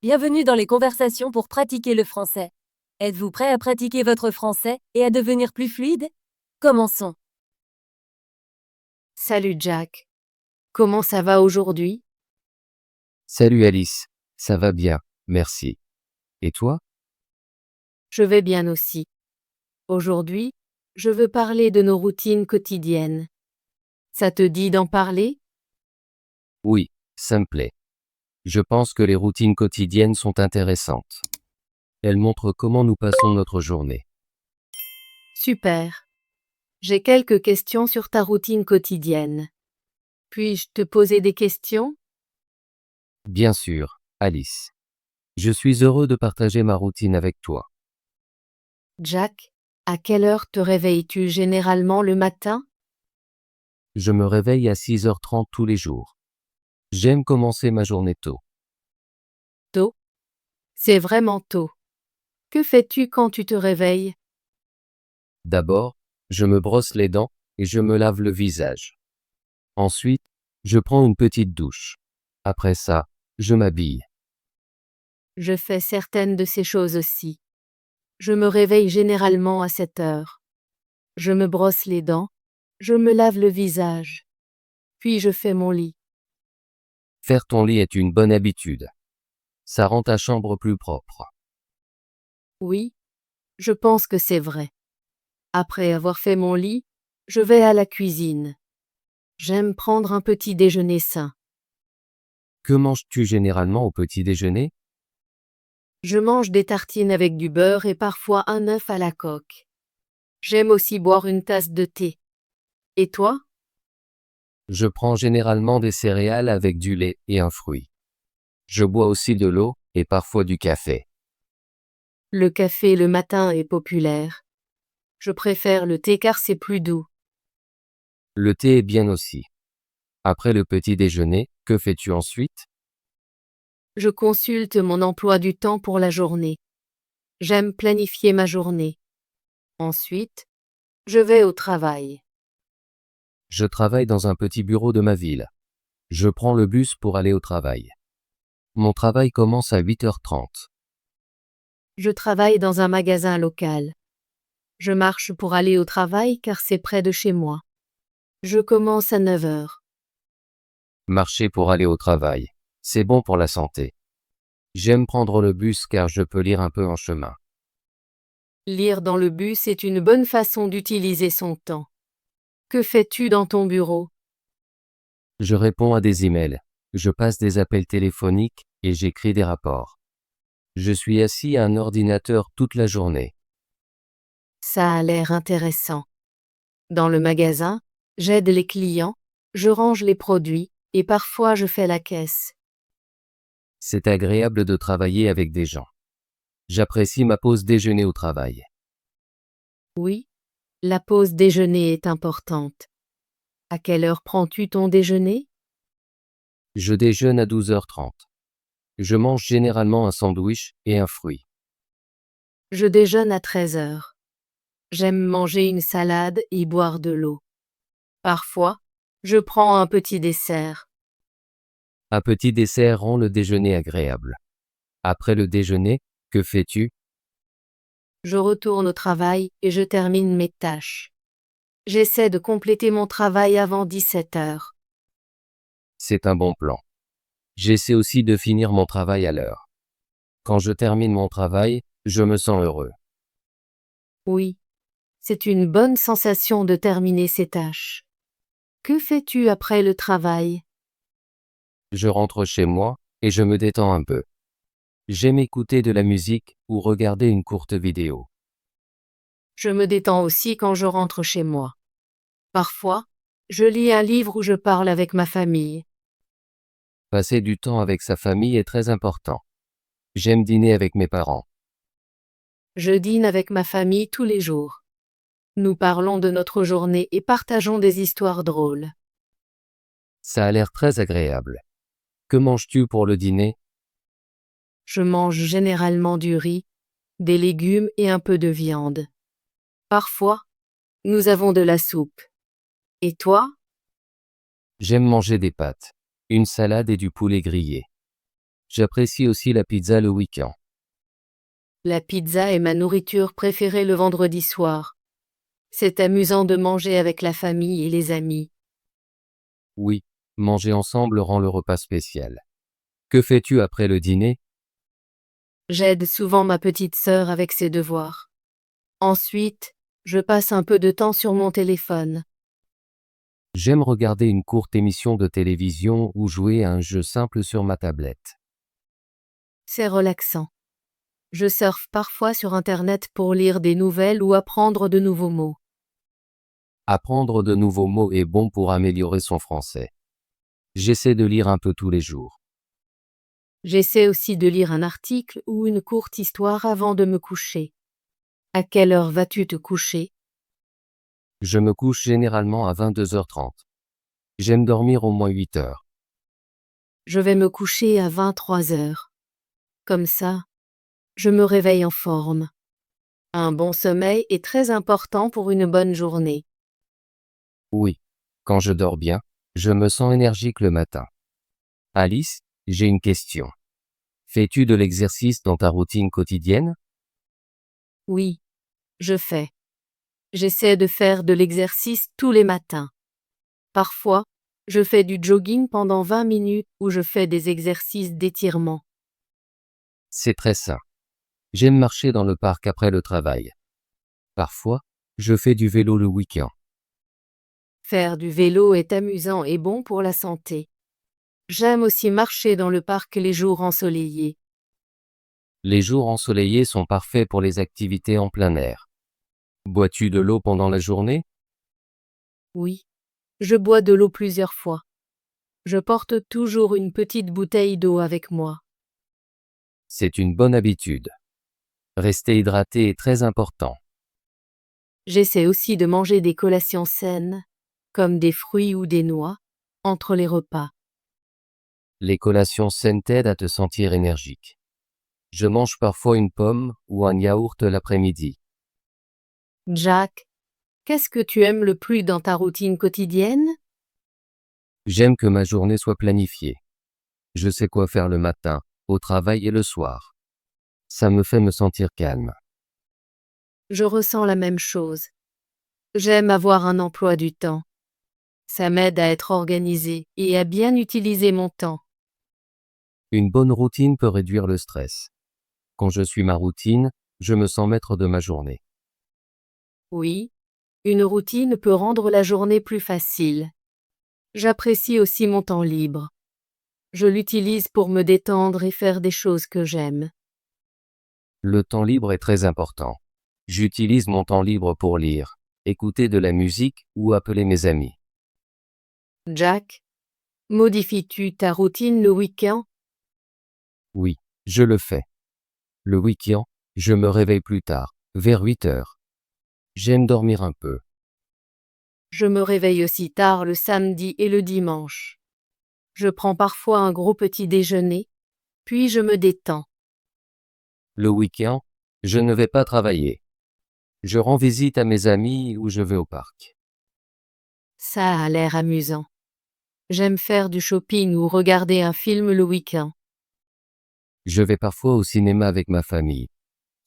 Bienvenue dans les conversations pour pratiquer le français. Êtes-vous prêt à pratiquer votre français et à devenir plus fluide? Commençons. Salut Jack. Comment ça va aujourd'hui? Salut Alice, ça va bien, merci. Et toi? Je vais bien aussi. Aujourd'hui, je veux parler de nos routines quotidiennes. Ça te dit d'en parler? Oui, ça me plaît. Je pense que les routines quotidiennes sont intéressantes. Elles montrent comment nous passons notre journée. Super. J'ai quelques questions sur ta routine quotidienne. Puis-je te poser des questions? Bien sûr, Alice. Je suis heureux de partager ma routine avec toi. Jack, à quelle heure te réveilles-tu généralement le matin? Je me réveille à 6h30 tous les jours. J'aime commencer ma journée tôt. Tôt? C'est vraiment tôt. Que fais-tu quand tu te réveilles? D'abord, je me brosse les dents et je me lave le visage. Ensuite, je prends une petite douche. Après ça, je m'habille. Je fais certaines de ces choses aussi. Je me réveille généralement à 7 heures. Je me brosse les dents, je me lave le visage. Puis je fais mon lit. Faire ton lit est une bonne habitude. Ça rend ta chambre plus propre. Oui, je pense que c'est vrai. Après avoir fait mon lit, je vais à la cuisine. J'aime prendre un petit déjeuner sain. Que manges-tu généralement au petit déjeuner? Je mange des tartines avec du beurre et parfois un œuf à la coque. J'aime aussi boire une tasse de thé. Et toi? Je prends généralement des céréales avec du lait et un fruit. Je bois aussi de l'eau et parfois du café. Le café le matin est populaire. Je préfère le thé car c'est plus doux. Le thé est bien aussi. Après le petit déjeuner, que fais-tu ensuite? Je consulte mon emploi du temps pour la journée. J'aime planifier ma journée. Ensuite, je vais au travail. Je travaille dans un petit bureau de ma ville. Je prends le bus pour aller au travail. Mon travail commence à 8h30. Je travaille dans un magasin local. Je marche pour aller au travail car c'est près de chez moi. Je commence à 9 heures. Marcher pour aller au travail. C'est bon pour la santé. J'aime prendre le bus car je peux lire un peu en chemin. Lire dans le bus est une bonne façon d'utiliser son temps. Que fais-tu dans ton bureau? Je réponds à des emails. Je passe des appels téléphoniques et j'écris des rapports. Je suis assis à un ordinateur toute la journée. Ça a l'air intéressant. Dans le magasin, j'aide les clients, je range les produits, et parfois je fais la caisse. C'est agréable de travailler avec des gens. J'apprécie ma pause déjeuner au travail. Oui, la pause déjeuner est importante. À quelle heure prends-tu ton déjeuner? Je déjeune à 12h30. Je mange généralement un sandwich et un fruit. Je déjeune à 13 heures. J'aime manger une salade et boire de l'eau. Parfois, je prends un petit dessert. Un petit dessert rend le déjeuner agréable. Après le déjeuner, que fais-tu? Je retourne au travail et je termine mes tâches. J'essaie de compléter mon travail avant 17 heures. C'est un bon plan. J'essaie aussi de finir mon travail à l'heure. Quand je termine mon travail, je me sens heureux. Oui, c'est une bonne sensation de terminer ses tâches. Que fais-tu après le travail? Je rentre chez moi et je me détends un peu. J'aime écouter de la musique ou regarder une courte vidéo. Je me détends aussi quand je rentre chez moi. Parfois, je lis un livre ou je parle avec ma famille. Passer du temps avec sa famille est très important. J'aime dîner avec mes parents. Je dîne avec ma famille tous les jours. Nous parlons de notre journée et partageons des histoires drôles. Ça a l'air très agréable. Que manges-tu pour le dîner? Je mange généralement du riz, des légumes et un peu de viande. Parfois, nous avons de la soupe. Et toi? J'aime manger des pâtes, une salade et du poulet grillé. J'apprécie aussi la pizza le week-end. La pizza est ma nourriture préférée le vendredi soir. C'est amusant de manger avec la famille et les amis. Oui, manger ensemble rend le repas spécial. Que fais-tu après le dîner? J'aide souvent ma petite sœur avec ses devoirs. Ensuite, je passe un peu de temps sur mon téléphone. J'aime regarder une courte émission de télévision ou jouer à un jeu simple sur ma tablette. C'est relaxant. Je surfe parfois sur Internet pour lire des nouvelles ou apprendre de nouveaux mots. Apprendre de nouveaux mots est bon pour améliorer son français. J'essaie de lire un peu tous les jours. J'essaie aussi de lire un article ou une courte histoire avant de me coucher. À quelle heure vas-tu te coucher? Je me couche généralement à 22h30. J'aime dormir au moins 8 heures. Je vais me coucher à 23 heures. Comme ça, je me réveille en forme. Un bon sommeil est très important pour une bonne journée. Oui, quand je dors bien, je me sens énergique le matin. Alice, j'ai une question. Fais-tu de l'exercice dans ta routine quotidienne? Oui, je fais. J'essaie de faire de l'exercice tous les matins. Parfois, je fais du jogging pendant 20 minutes ou je fais des exercices d'étirement. C'est très sain. J'aime marcher dans le parc après le travail. Parfois, je fais du vélo le week-end. Faire du vélo est amusant et bon pour la santé. J'aime aussi marcher dans le parc les jours ensoleillés. Les jours ensoleillés sont parfaits pour les activités en plein air. Bois-tu de l'eau pendant la journée? Oui, je bois de l'eau plusieurs fois. Je porte toujours une petite bouteille d'eau avec moi. C'est une bonne habitude. Rester hydraté est très important. J'essaie aussi de manger des collations saines, comme des fruits ou des noix, entre les repas. Les collations saines t'aident à te sentir énergique. Je mange parfois une pomme ou un yaourt l'après-midi. Jack, qu'est-ce que tu aimes le plus dans ta routine quotidienne? J'aime que ma journée soit planifiée. Je sais quoi faire le matin, au travail et le soir. Ça me fait me sentir calme. Je ressens la même chose. J'aime avoir un emploi du temps. Ça m'aide à être organisé et à bien utiliser mon temps. Une bonne routine peut réduire le stress. Quand je suis ma routine, je me sens maître de ma journée. Oui, une routine peut rendre la journée plus facile. J'apprécie aussi mon temps libre. Je l'utilise pour me détendre et faire des choses que j'aime. Le temps libre est très important. J'utilise mon temps libre pour lire, écouter de la musique ou appeler mes amis. Jack, modifies-tu ta routine le week-end? Oui, je le fais. Le week-end, je me réveille plus tard, vers 8 heures. J'aime dormir un peu. Je me réveille aussi tard le samedi et le dimanche. Je prends parfois un gros petit déjeuner, puis je me détends. Le week-end, je ne vais pas travailler. Je rends visite à mes amis ou je vais au parc. Ça a l'air amusant. J'aime faire du shopping ou regarder un film le week-end. Je vais parfois au cinéma avec ma famille.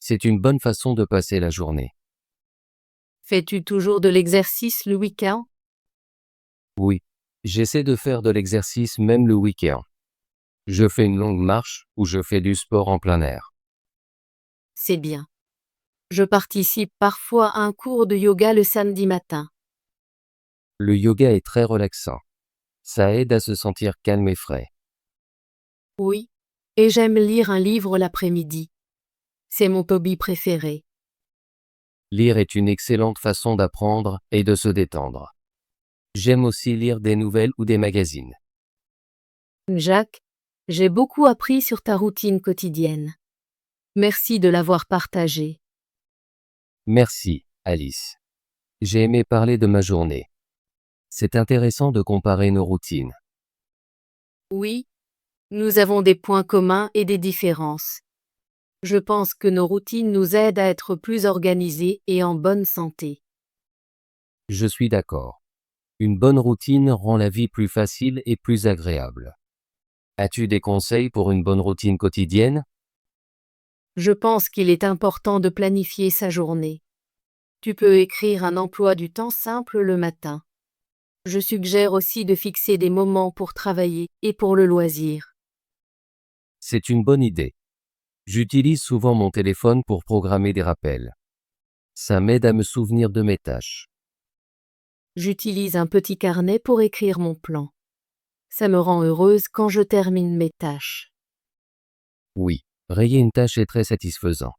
C'est une bonne façon de passer la journée. Fais-tu toujours de l'exercice le week-end? Oui, j'essaie de faire de l'exercice même le week-end. Je fais une longue marche ou je fais du sport en plein air. C'est bien. Je participe parfois à un cours de yoga le samedi matin. Le yoga est très relaxant. Ça aide à se sentir calme et frais. Oui, et j'aime lire un livre l'après-midi. C'est mon hobby préféré. Lire est une excellente façon d'apprendre et de se détendre. J'aime aussi lire des nouvelles ou des magazines. Jacques, j'ai beaucoup appris sur ta routine quotidienne. Merci de l'avoir partagée. Merci, Alice. J'ai aimé parler de ma journée. C'est intéressant de comparer nos routines. Oui, nous avons des points communs et des différences. Je pense que nos routines nous aident à être plus organisés et en bonne santé. Je suis d'accord. Une bonne routine rend la vie plus facile et plus agréable. As-tu des conseils pour une bonne routine quotidienne? Je pense qu'il est important de planifier sa journée. Tu peux écrire un emploi du temps simple le matin. Je suggère aussi de fixer des moments pour travailler et pour le loisir. C'est une bonne idée. J'utilise souvent mon téléphone pour programmer des rappels. Ça m'aide à me souvenir de mes tâches. J'utilise un petit carnet pour écrire mon plan. Ça me rend heureuse quand je termine mes tâches. Oui, rayer une tâche est très satisfaisant.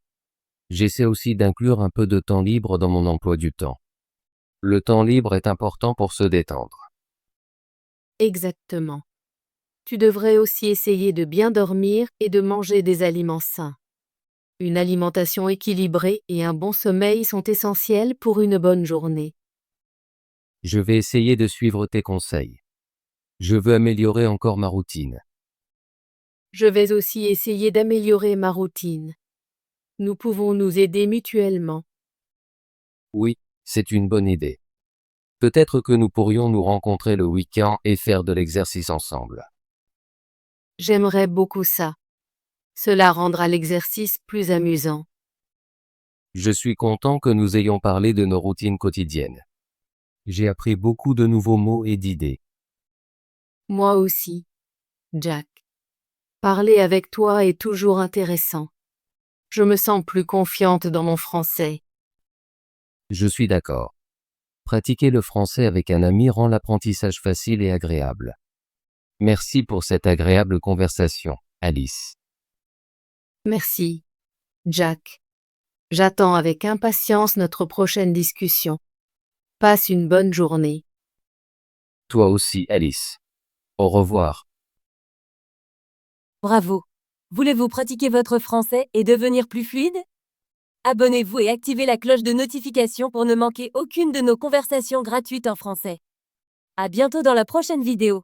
J'essaie aussi d'inclure un peu de temps libre dans mon emploi du temps. Le temps libre est important pour se détendre. Exactement. Tu devrais aussi essayer de bien dormir et de manger des aliments sains. Une alimentation équilibrée et un bon sommeil sont essentiels pour une bonne journée. Je vais essayer de suivre tes conseils. Je veux améliorer encore ma routine. Je vais aussi essayer d'améliorer ma routine. Nous pouvons nous aider mutuellement. Oui, c'est une bonne idée. Peut-être que nous pourrions nous rencontrer le week-end et faire de l'exercice ensemble. J'aimerais beaucoup ça. Cela rendra l'exercice plus amusant. Je suis content que nous ayons parlé de nos routines quotidiennes. J'ai appris beaucoup de nouveaux mots et d'idées. Moi aussi, Jack. Parler avec toi est toujours intéressant. Je me sens plus confiante dans mon français. Je suis d'accord. Pratiquer le français avec un ami rend l'apprentissage facile et agréable. Merci pour cette agréable conversation, Alice. Merci, Jack. J'attends avec impatience notre prochaine discussion. Passe une bonne journée. Toi aussi, Alice. Au revoir. Bravo. Voulez-vous pratiquer votre français et devenir plus fluide? Abonnez-vous et activez la cloche de notification pour ne manquer aucune de nos conversations gratuites en français. À bientôt dans la prochaine vidéo.